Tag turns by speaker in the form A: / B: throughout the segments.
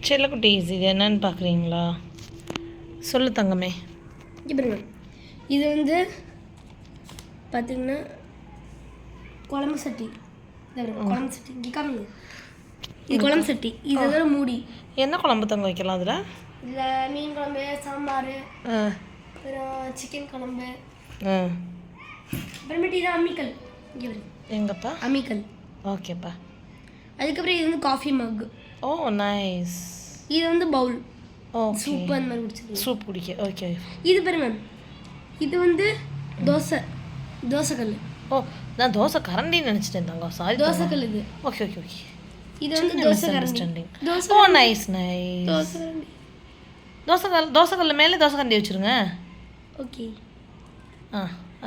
A: செல்லக்குட்டீஸ், இது என்னன்னு பார்க்குறீங்களா? சொல்லு தங்கமே.
B: இங்கே பாருங்க, இது வந்து பார்த்திங்கன்னா குழம்பு சட்டி. குழம்பு சட்டி இங்கே காமிங்க. இது குழம்பு சட்டி. இதோட மூடி.
A: என்ன குழம்பு தங்க வைக்கலாம் அதில்?
B: இதில் மீன் குழம்பு, சாம்பார், அப்புறம் சிக்கன் குழம்பு, அப்புறமேட்டு இது அம்மிக்கல். இங்கே வருது
A: எங்கப்பா?
B: அம்மிக்கல்.
A: ஓகேப்பா.
B: அதுக்கப்புறம் இது வந்து காஃபி மக்.
A: ஓ நைஸ்.
B: இது வந்து பவுல்.
A: ஓகே,
B: சூப் அந்த மாதிரி குடிச்சிருக்கீங்க.
A: சூப் குடிக்க. ஓகே.
B: இது பாருங்க, இது வந்து தோசைக்கல்.
A: ஓ, நான் தோசை கரண்டின்னு நினச்சிட்டேன் தங்க. சாரி,
B: தோசைக்கல் இது.
A: Okay okay okay.
B: இது வந்து தோசை கரண்டி.
A: ஓ நைஸ் நைஸ்.
B: தோசை கரண்டி.
A: தோசைக்கல்ல மேலே தோசை கரண்டி வச்சுருங்க.
B: ஓகே.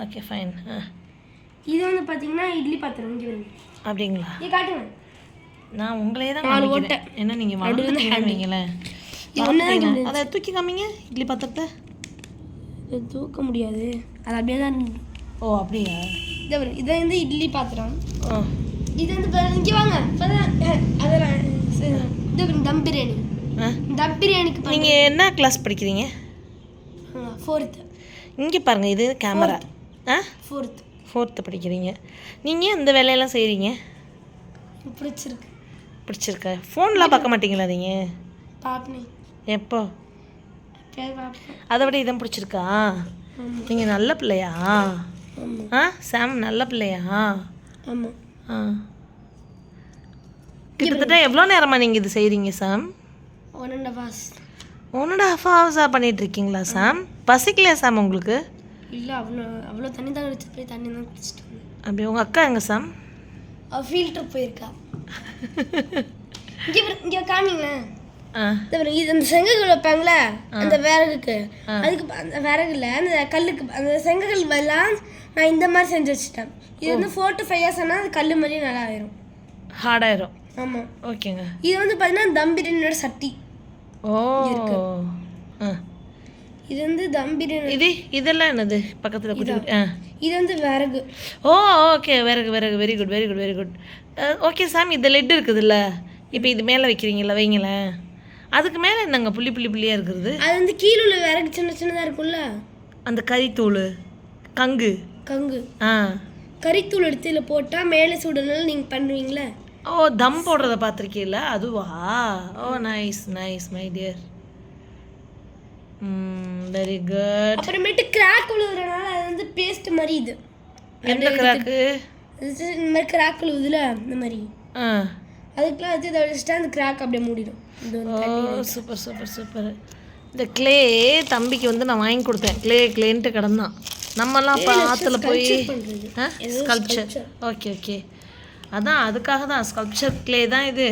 A: Okay fine.
B: இது வந்து பார்த்தீங்கன்னா இட்லி பாத்திரம். இங்கே வருங்க.
A: அப்படிங்களா?
B: இங்கே காட்டுங்க.
A: நான் உங்களையே தான் காமிக்கிறேன். என்ன நீங்கள் வளர்ந்துங்களேன். அதை தூக்கி காமிங்க இட்லி பாத்திரத்தை.
B: இது தூக்க முடியாது, அது அப்படியே தான்.
A: ஓ அப்படியா?
B: இதை வருங்க, இதை வந்து இட்லி பாத்திரம். இது வந்து இங்கே வாங்க. அதெல்லாம் இது தம் பிரியாணி. தம் பிரியாணிக்கு
A: நீங்கள் என்ன கிளாஸ் படிக்கிறீங்க?
B: 4th.
A: இங்கே பாருங்கள், இது கேமரா. 4th படிக்கிறீங்க. நீங்கள் இந்த வேலையெல்லாம் செய்கிறீங்க? பிடிச்சிருக்கா? ஃபோன்லாம் பார்க்க மாட்டீங்களா நீங்கள்?
B: பார்ப்பேன்.
A: எப்போ? அதை விட இதான் பிடிச்சிருக்கா? நீங்கள் நல்ல பிள்ளையா? சாம் நல்ல பிள்ளையா?
B: ஆமாம்.
A: கிட்டத்தட்ட எவ்வளோ நேரமாக நீங்கள் இது செய்கிறீங்க சாம்?
B: 1.5 hours.
A: 1.5 hours பண்ணிட்டு இருக்கீங்களா சாம்? பசிக்கலையா சாம் உங்களுக்கு?
B: இல்லை, அவ்வளோ தண்ணி தான் குடிச்சு போய் தண்ணி தான் குடிச்சிட்டு வந்தேன்.
A: அப்படி உங்கள் அக்கா எங்க சாம்?
B: ஃபீல்ட் ட்ரிப் போயிருக்கா. இங்கே காமிங்களேன். இது அந்த செங்கல் வைப்பாங்களே அந்த விறகுக்கு, அதுக்கு அந்த விறகுல அந்த கல்லுக்கு அந்த செங்கல் எல்லாம் நான் இந்த மாதிரி செஞ்சு வச்சுட்டேன். இது வந்து 4 to 5 years ஆனால் அது கல் மாதிரி நல்லா ஆயிரும்,
A: ஹார்டாயிரும்.
B: ஆமாம்.
A: ஓகேங்க.
B: இது வந்து பார்த்தீங்கன்னா தம் பிரியாணியோட சட்டி. இது வந்து தம் பிரியாணி.
A: இதெல்லாம் என்னது பக்கத்தில் குட்டி?
B: இது வந்து விறகு.
A: ஓகே, விறகு. Very good very good very good. Okay Sam, இது லெட் இருக்குதுல்ல, இப்போ இது மேலே வைக்கிறீங்களா? வைங்களேன். அதுக்கு மேலே என்னங்க புள்ளியாக இருக்கிறது?
B: அது வந்து கீழே உள்ள விறகு சின்னதாக இருக்கும்ல, அந்த
A: கறித்தூள், கங்கு.
B: கறித்தூள் எடுத்து இதில் போட்டால் மேலே சூடனால நீங்கள் பண்ணுவீங்களே.
A: தம் போடுறத பார்த்துருக்கீங்களா? அதுவா? Nice nice my dear. Very good.
B: அப்புறமேட்டு கிராக் விழுதுறனால அது வந்து பேஸ்ட் மாதிரி. இது
A: எந்த கிராக்கு?
B: இந்த மாதிரி கிராக் விழுதுல இந்த மாதிரி, அதுக்கெலாம் வச்சு இதை வச்சுட்டா அந்த கிராக் அப்படியே மூடிடும்.
A: Super super super. இந்த கிளே தம்பிக்கு வந்து நான் வாங்கி கொடுத்தேன். கிளேன்ட்டு கிடந்தான். நம்மலாம் இப்போ ஆற்றுல போய் ஸ்கல்ப்சர். ஓகே. அதான் அதுக்காக தான் ஸ்கல்ப்சர் கிளே தான் இது.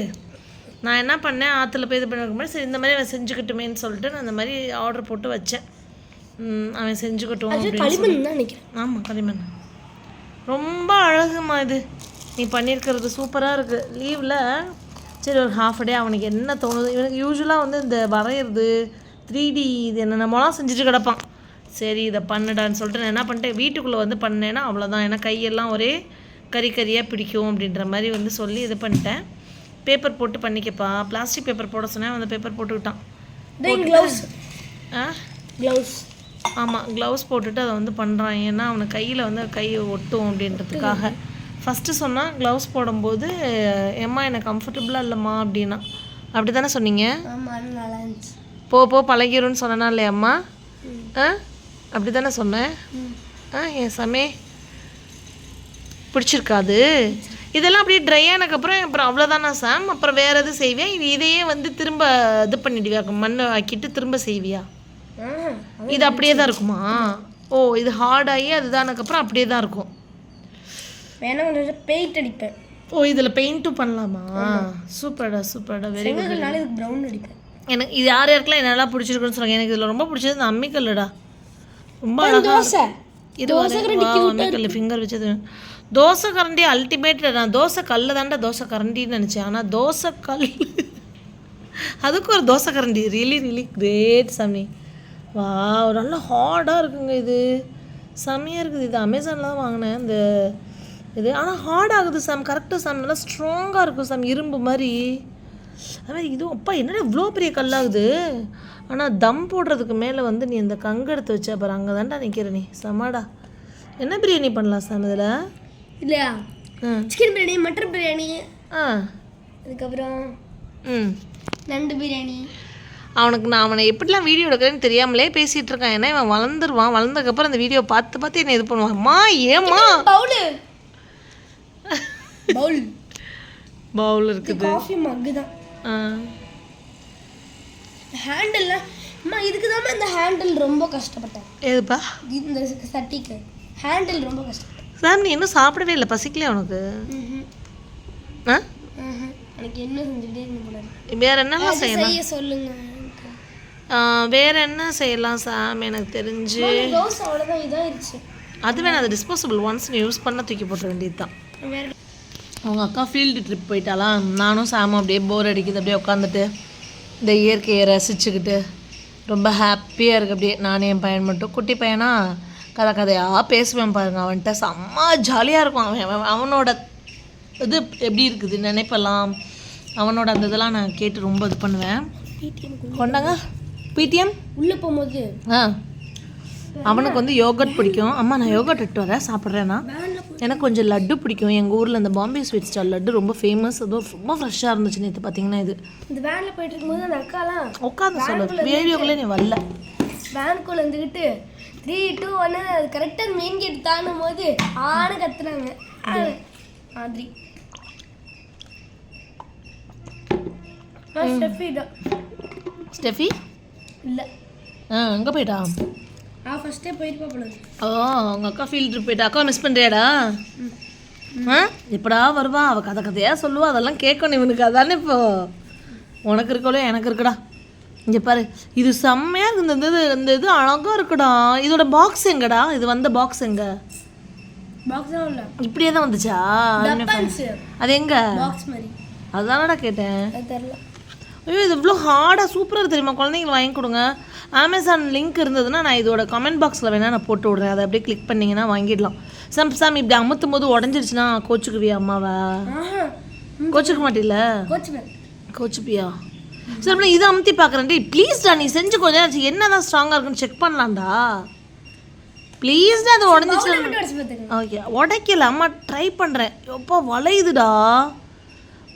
A: நான் என்ன பண்ணேன், ஆற்றுல போய் இது பண்ணிருக்கும், சரி இந்த மாதிரி அவன் செஞ்சுக்கிட்டுமேன்னு சொல்லிட்டு நான் இந்த மாதிரி ஆர்டர் போட்டு வச்சேன். அவன் செஞ்சுக்கிட்டோம் அப்படின்னு நினைக்கிறேன். ஆமாம், களிமண். ரொம்ப அழகுமா இது நீ பண்ணியிருக்கிறது, சூப்பராக இருக்குது. லீவில் சரி ஒரு ஹாஃப் டே அவனுக்கு என்ன தோணுது. இவனுக்கு யூஸ்வலாக வந்து இந்த வரைகிறது 3D இது என்னென்னமோலாம் செஞ்சுட்டு கிடப்பான். சரி இதை பண்ணுடான்னு சொல்லிட்டு நான் என்ன பண்ணிட்டேன், வீட்டுக்குள்ளே வந்து பண்ணேன்னா அவ்வளோதான். ஏன்னா கையெல்லாம் ஒரே கறியாக பிடிக்கும் அப்படின்ற மாதிரி வந்து சொல்லி இது பண்ணிட்டேன். பேப்பர் போட்டு பண்ணிக்கப்பா, பிளாஸ்டிக் பேப்பர் போட சொன்னேன், அந்த பேப்பர் போட்டுக்கிட்டான்.
B: க்ளவுஸ்.
A: ஆமாம், க்ளவுஸ் போட்டுட்டு அதை வந்து பண்ணுறான். ஏன்னா அவனுக்கு கையில் வந்து கை ஒட்டும் அப்படின்றதுக்காக. ஃபஸ்ட்டு சொன்னால் க்ளவுஸ் போடும்போது ஏம்மா எனக்கு கம்ஃபர்டபுளாக இல்லைம்மா அப்படின்னா. அப்படி தானே சொன்னீங்க? போ பழகிரும்னு சொன்னா இல்லையாம்மா? அப்படி தானே சொன்னேன். என் சமே பிடிச்சிருக்காது. இதெல்லாம் அப்படியே ட்ரை ஆனதுக்கப்புறம் அவ்வளோதானா சாம்? அப்புறம் வேறு எது செய்வியா? இதையே வந்து திரும்ப இது பண்ணிடுவியா? மண் ஆக்கிட்டு திரும்ப செய்வியா? இது அப்படியே தான் இருக்குமா? இது ஹார்டாகி அதுதானதுக்கப்புறம் அப்படியே தான் இருக்கும்.
B: வேணா பெயிண்ட் அடிப்பேன்.
A: இதில் பெயிண்ட்டும் பண்ணலாமா? சூப்பர்டா வெரி குட்.
B: இதுக்கு ப்ரௌன் அடிப்பேன்.
A: எனக்கு இது யாருக்கெல்லாம் என்னெல்லாம் பிடிச்சிருக்குன்னு சொல்லுங்க. எனக்கு இதில் ரொம்ப பிடிச்சது இந்த அம்மிக்கல்லுடா. ரொம்ப அழகாக அம்மிக்கல் ஃபிங்கர் வச்சது. தோசை கரண்டி அல்டிமேட். நான் தோசை கல்லு தாண்டா தோசை கரண்டின்னு நினச்சேன். ஆனால் தோசை கல் அதுக்கு ஒரு தோசை கரண்டி. ரியலி கிரேட் சாமி. வா, நல்லா ஹார்டாக இருக்குங்க இது. செம்மையாக இருக்குது. இது அமேசானில் தான் வாங்கினேன் இந்த இது. ஆனால் ஹார்ட் ஆகுது சாம். கரெக்டாக சாம், நல்லா ஸ்ட்ராங்காக இருக்கும் சாம், இரும்பு மாதிரி. அதுமாதிரி இதுவும் அப்பா என்னடா இவ்வளோ பெரிய கல்லாகுது. ஆனால் தம் போடுறதுக்கு மேலே வந்து நீ இந்த கங்கு எடுத்து வச்சா பாரு, அங்கே தான்டா நிற்கிற நீ. சமாடா. என்ன பிரியாணி பண்ணலாம் சாம் இதில்?
B: இல்லையா, சிக்கன் பிரியாணி, மட்டன் பிரியாணி, அதுக்கப்புறம் நண்டு பிரியாணி.
A: அவனுக்கு நான் அவனை எப்படிலாம் வீடியோ எடுக்கிறேன்னு தெரியாமலே பேசிகிட்டு இருக்கான். ஏன்னா இவன் வளர்ந்துருவான். வளர்ந்ததுக்கப்புறம் அந்த வீடியோ பார்த்து பார்த்து என்ன இது பண்ணுவான். அம்மா ஏம்மா பவுல் இருக்குது,
B: காஃபி மக்கு தான். ஹேண்டில் அம்மா இதுக்கு தான் இந்த ஹேண்டில் ரொம்ப கஷ்டப்பட்டேன்.
A: எதுப்பா?
B: இந்த சட்டிக்கு ஹேண்டில் ரொம்ப கஷ்டப்பட்டேன்.
A: சார் நீ இன்னும் சாப்பிடவே இல்லை, பசிக்கலையா உனக்கு?
B: எனக்கு என்ன செஞ்சுக்கிட்டே இருக்கணும்.
A: வேற என்னெல்லாம் செய்யலாம்
B: சொல்லுங்க.
A: வேற என்ன செய்யலாம் சாம்? எனக்கு தெரிஞ்சு
B: ரோஸ் அவ்வளோதான் இதாகிடுச்சு.
A: அது வேணாம், அது டிஸ்போசபிள். ஒன்ஸ் நீ யூஸ் பண்ண தூக்கி போட்ட வேண்டியது தான். அவங்க அக்கா ஃபீல்டு ட்ரிப் போயிட்டாலாம். நானும் சாமும் அப்படியே போர் அடிக்குது, அப்படியே உட்காந்துட்டு இந்த இயற்கையை ரசிச்சுக்கிட்டு ரொம்ப ஹாப்பியாக இருக்குது. அப்படியே நானே என் பையன் மட்டும், குட்டி பையனா கதையாக பேசுவேன் பாருங்க. அவன்கிட்ட செம்ம ஜாலியாக இருக்கும். அவனோட இது எப்படி இருக்குது நினைப்பெல்லாம், அவனோட அந்த இதெல்லாம் நான் கேட்டு ரொம்ப இது பண்ணுவேன். கொண்டாங்க பிடிஎம்
B: உள்ளே போகும்போது
A: அவனுக்கு வந்து யோகட் பிடிக்கும். அம்மா நான் யோகட் எடுத்து வரேன், சாப்பிட்றேன்னா. எனக்கு கொஞ்சம் லட்டு பிடிக்கும். எங்கள் ஊரில் இந்த பாம்பே ஸ்வீட் ஸ்டால் லட்டு ரொம்ப ஃபேமஸ். அதுவும் ரொம்ப ஃப்ரெஷ்ஷாக இருந்துச்சு நேற்று. பார்த்தீங்கன்னா இது
B: இந்த வேனில் போயிட்டு இருக்கும்போது அந்த அக்காலாம்
A: உட்காந்து சொல்லுது, வீடியோக்குள்ளே நீ வரல.
B: வேனுக்குள்ளே வந்துக்கிட்டு 3, 2, 1 அது கரெக்டாக மெயின் கேட் தாண்டும் போது ஆனு கத்துறாங்க மாதிரி.
A: ஸ்டெஃபி
B: இல்லை
A: எங்கே போயிட்டா?
B: ஃபஸ்ட்டே போயிருப்பா போல.
A: அவங்க அக்கா ஃபீல்டு ட்ரிப் போயிட்டா. அக்கா மிஸ் பண்ணுறியாடா? எப்படா வருவா? அவள் கதையாக சொல்லுவா, அதெல்லாம் கேட்கணும் இவனுக்கு. அதானே இப்போ உனக்கு இருக்கோ எனக்கு இருக்குடா. இங்கே பாரு, இது செம்மையாக இருக்குது. இந்த இது அழகாக இருக்குடா. இதோட பாக்ஸ் எங்கடா? இது வந்த பாக்ஸ் எங்க? இப்படியே தான் வந்துச்சா? அது எங்க? அதுதானடா கேட்டேன். ஐயோ இது இவ்வளோ ஹார்டாக சூப்பராக தெரியுமா? குழந்தைங்களுக்கு வாங்கி கொடுங்க. அமேசான் லிங்க் இருந்ததுன்னா நான் இதோட கமெண்ட் பாக்ஸில் வேணால் நான் போட்டு விட்றேன். அதை அப்படியே கிளிக் பண்ணிங்கன்னா வாங்கிடலாம். சாம் இப்படி அமுத்தும் போது உடஞ்சிருச்சுன்னா கோச்சுக்குவியா அம்மாவா? கோச்சுக்க மாட்டில்ல? கோச்சுப்பியா? சரி இதை அமுத்தி பார்க்குறேன்டி ப்ளீஸ்டா. நீ செஞ்சு கொஞ்சம் என்ன தான் ஸ்ட்ராங்காக இருக்குன்னு செக் பண்ணலாம்டா ப்ளீஸ்டா. அது உடஞ்சிச்சு. ஓகே உடைக்கல அம்மா, ட்ரை பண்ணுறேன். எப்போ வளையுதுடா.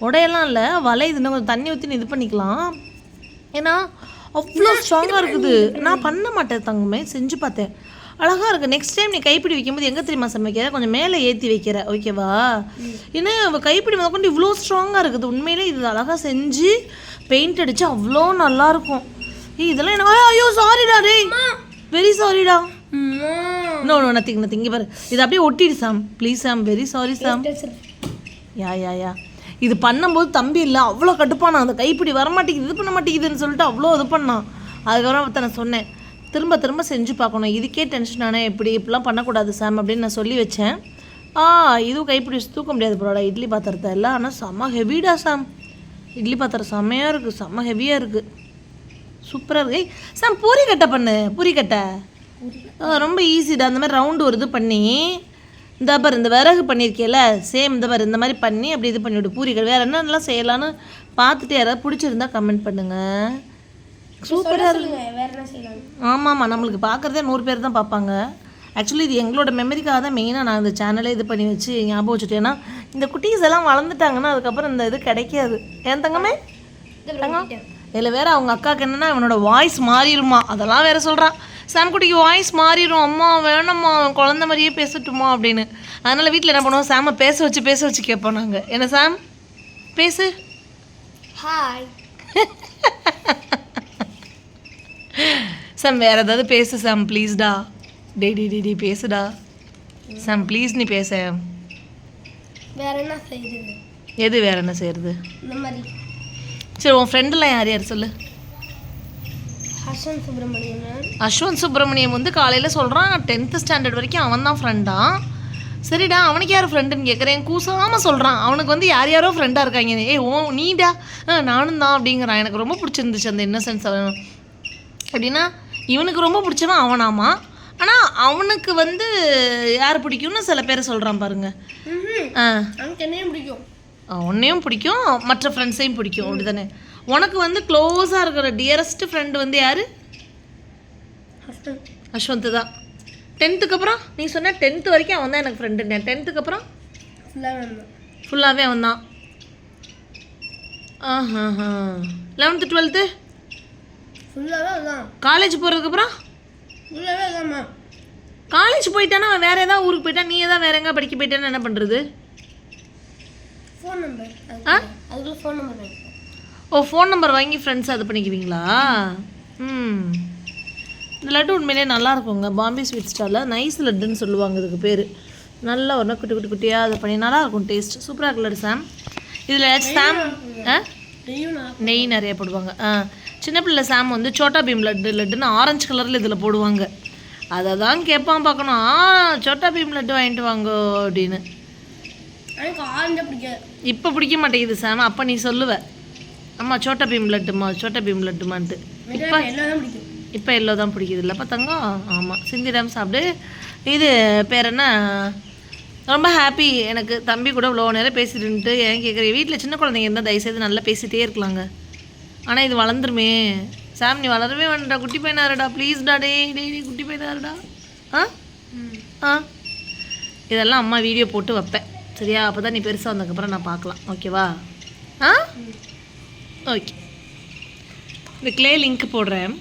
A: உடையெல்லாம் இல்லை, வளையுதுன்னா கொஞ்சம் தண்ணி ஊற்றி இது பண்ணிக்கலாம். ஏன்னா அவ்வளோ ஸ்ட்ராங்காக இருக்குது. நான் பண்ண மாட்டேன் தங்கமே, செஞ்சு பார்த்தேன். அழகாக இருக்குது. நெக்ஸ்ட் டைம் நீ கைப்பிடி வைக்கும்போது எங்கே தெரியுமா சமைக்கிற? கொஞ்சம் மேலே ஏற்றி வைக்கிற, ஓகேவா? ஏன்னா கைப்பிடி முதல் கொண்டு இவ்வளோ ஸ்ட்ராங்காக இருக்குது. உண்மையிலே இது அழகாக செஞ்சு பெயிண்ட் அடித்து அவ்வளோ நல்லாயிருக்கும். இதெல்லாம் என்ன? ஐயோ சாரிடா ரே, வெரி சாரிடா. நோ நத்திங் இங்கே பாரு, இது அப்படியே ஒட்டிடு சாம். ப்ளீஸ் சாம், வெரி சாரி சாம். யா இது பண்ணும்போது தம்பி இல்லை அவ்வளோ கட்டுப்பானா. அந்த கைப்பிடி வரமாட்டேங்குது, இது பண்ண மாட்டேங்குதுன்னு சொல்லிட்டு அவ்வளோ இது பண்ணான். அதுக்கப்புறம் நான் சொன்னேன், திரும்ப செஞ்சு பார்க்கணும், இதுக்கே டென்ஷன் ஆனால் இப்படிலாம் பண்ணக்கூடாது சாம் அப்படின்னு நான் சொல்லி வச்சேன். இதுவும் கைப்பிடி தூக்க முடியாது போடா இட்லி பாத்திரத்தை எல்லாம். ஆனால் செம்ம ஹெவிடா சாம். இட்லி பாத்திரம் செம்மையாக இருக்குது, செம்ம ஹெவியாக இருக்குது, சூப்பராக இருக்கு. சாம் பூரிக்கட்டை பண்ணு. பூரிக்கட்டை ரொம்ப ஈஸிடா. அந்த மாதிரி ரவுண்டு ஒரு இது பண்ணி இந்த பாரு, இந்த விறகு பண்ணியிருக்கேல சேம் இந்த பாரு, இந்த மாதிரி பண்ணி அப்படி இது பண்ணிவிடு பூரிகள். வேறு என்னென்னலாம் செய்யலான்னு பார்த்துட்டு யாராவது பிடிச்சிருந்தா கமெண்ட் பண்ணுங்கள். சூப்பராக இருக்கு. ஆமாம்மா, நம்மளுக்கு பார்க்குறதே 100 பேர் தான் பார்ப்பாங்க. ஆக்சுவலி இது எங்களோட மெமரிக்காக தான் மெயினாக நான் இந்த சேனலே இது பண்ணி வச்சு ஞாபகம் வச்சுட்டேன். ஏன்னா இந்த குட்டீஸ் எல்லாம் வளர்ந்துட்டாங்கன்னா அதுக்கப்புறம் இந்த இது கிடைக்காது. ஏன் தங்கமே? தங்கம் இதில் வேறு அவங்க அக்காவுக்கு என்னென்னா இவனோட வாய்ஸ் மாறிடுமா, அதெல்லாம் வேறு சொல்கிறான். சாம் குட்டிக்கு வாய்ஸ் மாறிடும், அம்மா வேணம்மா குழந்த மாதிரியே பேசட்டுமா அப்படின்னு. அதனால் வீட்டில் என்ன பண்ணுவோம், சாமை பேச வச்சு கேட்போம் நாங்கள். என்ன சாம் பேசு?
B: ஹாய்
A: சாம் வேறு ஏதாவது பேசு சாம் ப்ளீஸ்டா. டே பேசுடா சாம் ப்ளீஸ். நீ பேச.
B: வேற என்ன செய்யுது?
A: எது வேற என்ன செய்யறது?
B: இந்த மாதிரி.
A: சரி உன் ஃப்ரெண்டெல்லாம் யார் சொல்லு? அஸ்வந்த் சுப்பிரமணியம் வந்து காலையில் சொல்கிறான் 10th ஸ்டாண்டர்ட் வரைக்கும் அவன் தான் ஃப்ரெண்டான். சரிடா, அவனுக்கு யார் ஃப்ரெண்டுன்னு கேட்குறேன். கூசாமல் சொல்கிறான். அவனுக்கு வந்து யாரோ ஃப்ரெண்டாக இருக்காங்க. நீடா? நானும் தான் அப்படிங்கிறான். எனக்கு ரொம்ப பிடிச்சிருந்துச்சு அந்த இன்னசென்ஸ். அவன் அப்படின்னா இவனுக்கு ரொம்ப பிடிச்சவன் அவனாமா. ஆனால் அவனுக்கு வந்து யார் பிடிக்கும்னு சில பேர் சொல்கிறான் பாருங்க.
B: அவனுக்கு என்னையும் பிடிக்கும்.
A: உன்னையும் பிடிக்கும் மற்ற ஃப்ரெண்ட்ஸையும் பிடிக்கும் அப்படி தானே? உனக்கு வந்து க்ளோஸாக இருக்கிற டியரஸ்ட் ஃப்ரெண்டு வந்து யார்? அஸ்வந்த் தான். 10th அப்புறம் நீ சொன்ன 10th வரைக்கும் அவன் தான் எனக்கு ஃப்ரெண்டு. 10th அப்புறம் ஃபுல்லாகவே அவன் தான். 11th 12th college போகிறதுக்கப்புறம்? காலேஜ் போயிட்டானா அவன் வேறு ஏதாவது ஊருக்கு போயிட்டான், நீ ஏதாவது வேறு எங்கே படிக்க போயிட்டான்னு என்ன பண்ணுறது? ஃபோன் நம்பர் வாங்கி ஃப்ரெண்ட்ஸ் அது பண்ணிக்குவீங்களா? இந்த லட்டு உண்மையிலே நல்லா இருக்குங்க. பாம்பே ஸ்வீட் ஸ்டாலில் நைஸ் லட்டுன்னு சொல்லுவாங்க இதுக்கு பேர். நல்லா ஒரு குட்டி குட்டி குட்டியாக அதை பண்ணி நல்லாயிருக்கும். டேஸ்ட் சூப்பராக இருக்குல்ல சாம். இதில் சாம் நெய் நிறைய போடுவாங்க. சின்ன பிள்ளை சாம் வந்து சோட்டா பீம் லட்டுன்னு ஆரஞ்சு கலரில் இதில் போடுவாங்க. அதை தான் கேட்பான் பார்க்கணும், சோட்டா பீம் லட்டு வாங்கிட்டு வாங்க அப்படின்னு. இப்போ பிடிக்க மாட்டேங்குது சாம். அப்போ நீ சொல்லுவ அம்மா சோட்டா பீம் லட்டுமான்ட்டு. இப்போ எல்லோ தான் பிடிக்குது இல்லைப்பா தங்கம்? ஆமாம், சிந்திடாமல் சாப்பிடு. இது பேர் என்ன, ரொம்ப ஹாப்பி எனக்கு. தம்பி கூட இவ்வளோ நேரம் பேசிட்டுன்ட்டு ஏன் கேட்குறேன்? வீட்டில் சின்ன குழந்தைங்க இருந்தால் தயவுசெய்து நல்லா பேசிகிட்டே இருக்கலாங்க. ஆனால் இது வளர்ந்துருமே சாம். நீ வளரவே வேண்டாம்டா, குட்டி பையனாருடா ப்ளீஸ்டா. டேய் குட்டி பையனாருடா. இதெல்லாம் அம்மா வீடியோ போட்டு வைப்பேன் சரியா? அப்போ தான் நீ பெருசாக வந்ததுக்கப்புறம் நான் பார்க்கலாம். ஓகேவா? ஓகே. இந்த க்ளே லிங்க் போடுறேன்.